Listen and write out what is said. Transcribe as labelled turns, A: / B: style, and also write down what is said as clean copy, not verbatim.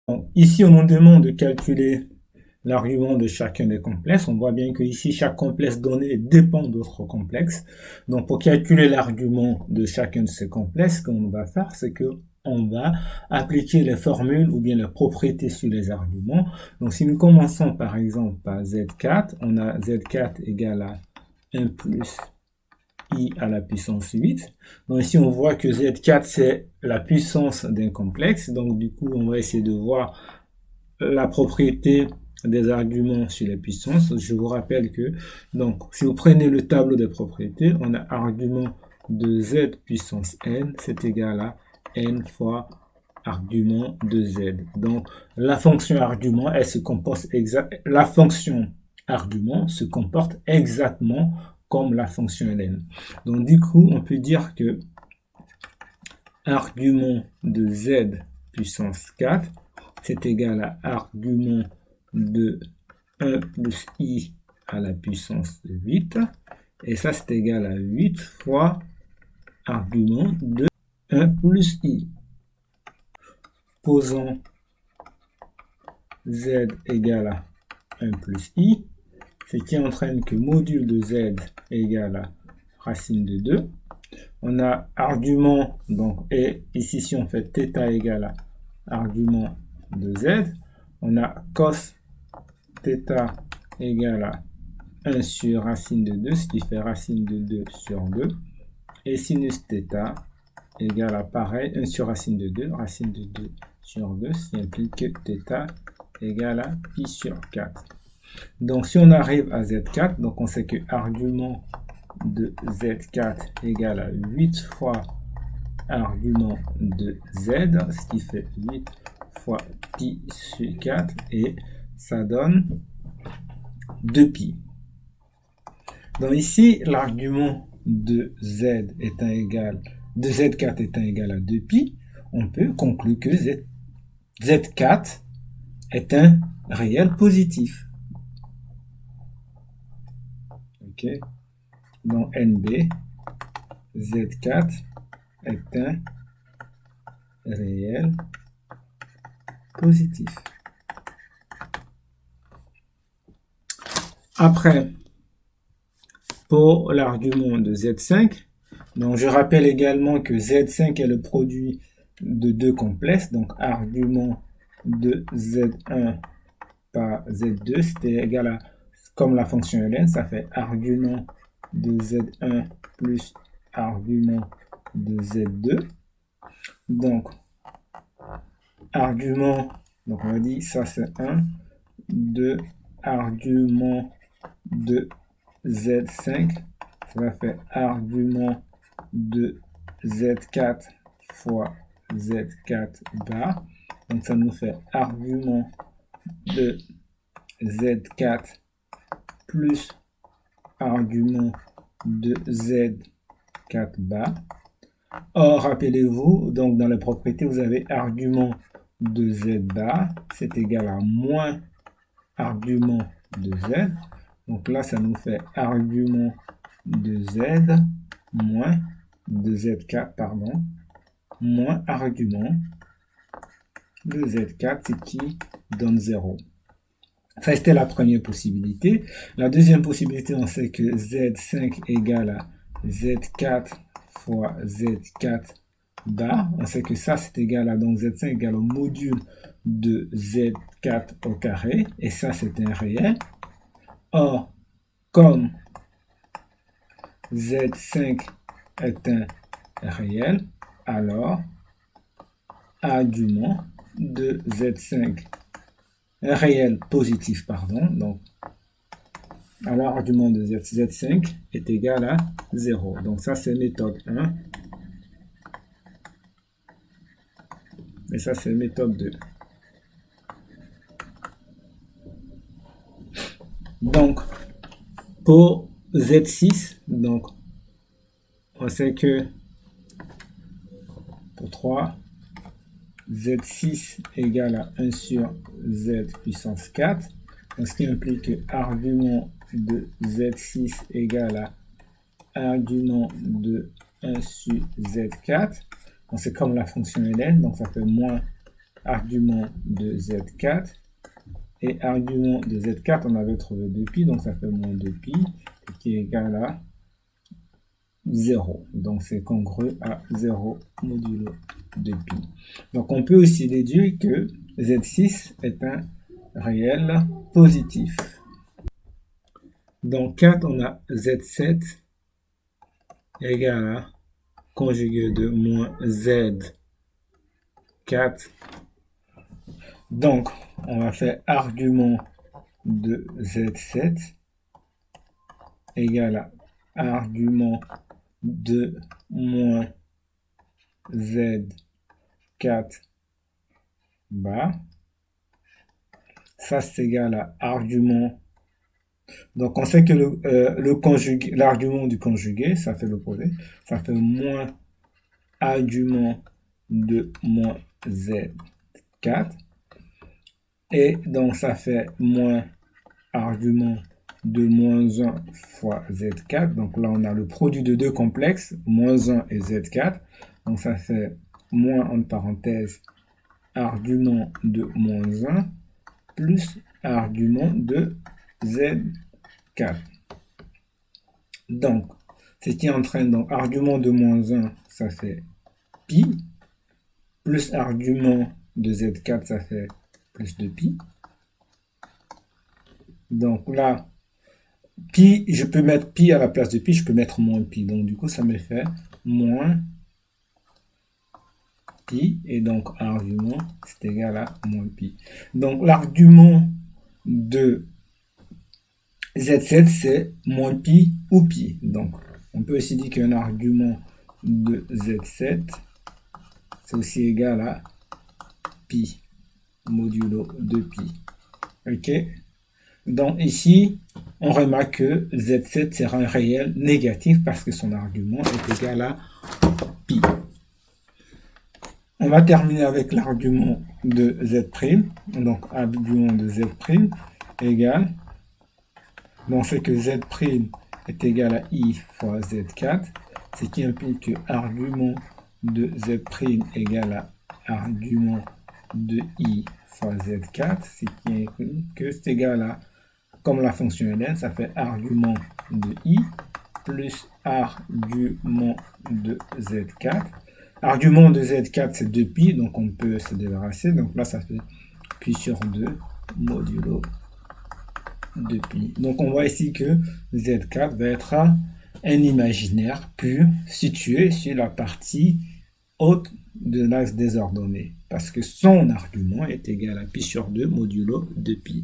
A: Donc, ici, on nous demande de calculer l'argument de chacun des complexes. On voit bien que ici, chaque complexe donné dépend d'autres complexes. Donc, pour calculer l'argument de chacun de ces complexes, ce qu'on va faire, c'est que on va appliquer les formules ou bien les propriétés sur les arguments. Donc, si nous commençons par exemple par Z4, on a Z4 égale à 1 plus I à la puissance 8. Donc ici, on voit que Z4, c'est la puissance d'un complexe. Donc du coup, on va essayer de voir la propriété des arguments sur les puissances. Je vous rappelle que, donc, si vous prenez le tableau des propriétés, on a argument de Z puissance N, c'est égal à N fois argument de Z. Donc, la fonction argument, elle se comporte la fonction argument se comporte exactement comme la fonction ln. Donc, du coup, on peut dire que argument de Z puissance 4, c'est égal à argument de 1 plus I à la puissance 8. Et ça, c'est égal à 8 fois argument de 1 plus I. Posons Z égale à 1 plus I, ce qui entraîne que module de Z égale à racine de 2. On a argument, donc, et ici, si on fait θ égale à argument de Z, on a cos θ égale à 1 sur racine de 2, ce qui fait racine de 2 sur 2, et sinus θ égale à pareil, 1 sur racine de 2 sur 2, ce qui implique que θ égale à pi sur 4. Donc, si on arrive à Z4, donc on sait que argument de Z4 égale à 8 fois argument de Z, ce qui fait 8 fois pi sur 4, et ça donne 2pi. Donc ici, l'argument de Z étant égal, de Z4 étant égal à 2pi, on peut conclure que Z4 est un réel positif. Ok. Donc NB, Z4 est un réel positif. Après, pour l'argument de Z5, donc je rappelle également que Z5 est le produit de deux complexes, donc argument de Z1 par Z2, c'était égal à, comme la fonction ln, ça fait argument de Z1 plus argument de Z2. Donc, argument, donc on va dire ça c'est 1, 2, argument de Z5, ça va faire argument de Z4 fois Z4 bar. Donc ça nous fait argument de Z4 plus argument de Z4 bar. Or, rappelez-vous, donc dans les propriétés, vous avez argument de Z bar, c'est égal à moins argument de Z. Donc là, ça nous fait argument de Z moins de Z4, pardon, moins argument de Z4, ce qui donne 0. Ça, c'était la première possibilité. La deuxième possibilité, on sait que Z5 égale à Z4 fois Z4 bar. On sait que ça, c'est égal à, donc Z5 égale au module de Z4 au carré. Et ça, c'est un réel. Or, comme Z5 est un réel, alors argument de Z5, un réel positif, pardon, donc alors argument de Z5 est égal à 0. Donc ça c'est méthode 1, et ça c'est méthode 2. Donc pour Z6, donc on sait que pour 3, Z6 égale à 1 sur Z puissance 4, donc ce qui implique que argument de Z6 égale à argument de 1 sur Z4. Donc c'est comme la fonction ln, donc ça fait moins argument de Z4. Et argument de Z4, on avait trouvé 2pi, donc ça fait moins 2pi, qui est égal à 0. Donc c'est congru à 0 modulo 2pi. Donc on peut aussi déduire que Z6 est un réel positif. Dans 4, on a Z7 égale à conjugué de moins Z4. Donc, on va faire argument de Z7 égale à argument de moins Z4 bas. Ça, c'est égal à argument. Donc, on sait que l'argument du conjugué, ça fait l'opposé. Ça fait moins argument de moins Z4. Et donc, ça fait moins argument de moins 1 fois Z4. Donc là, on a le produit de deux complexes, moins 1 et Z4. Donc ça fait moins, entre parenthèses, argument de moins 1 plus argument de Z4. Donc, ce qui entraîne, donc, argument de moins 1, ça fait pi, plus argument de Z4, ça fait plus de pi. Donc là, pi, je peux mettre pi à la place de pi, je peux mettre moins pi. Donc du coup, ça me fait moins pi. Et donc, argument, c'est égal à moins pi. Donc l'argument de Z7, c'est moins pi ou pi. Donc, on peut aussi dire qu'un argument de Z7, c'est aussi égal à pi modulo de pi. OK? Donc ici, on remarque que Z7 sera un réel négatif parce que son argument est égal à pi. On va terminer avec l'argument de Z'. Donc argument de Z' égale, donc c'est que Z' est égal à I fois Z4, ce qui implique que argument de Z' égale à argument de I fois Z4, ce qui implique que c'est égal à, comme la fonction ln, ça fait argument de I plus argument de Z4. Argument de Z4, c'est 2pi, donc on peut se débarrasser. Donc là, ça fait pi sur 2 modulo 2pi. Donc on voit ici que Z4 va être un imaginaire pur situé sur la partie haute de l'axe désordonné, parce que son argument est égal à pi sur 2 modulo 2pi.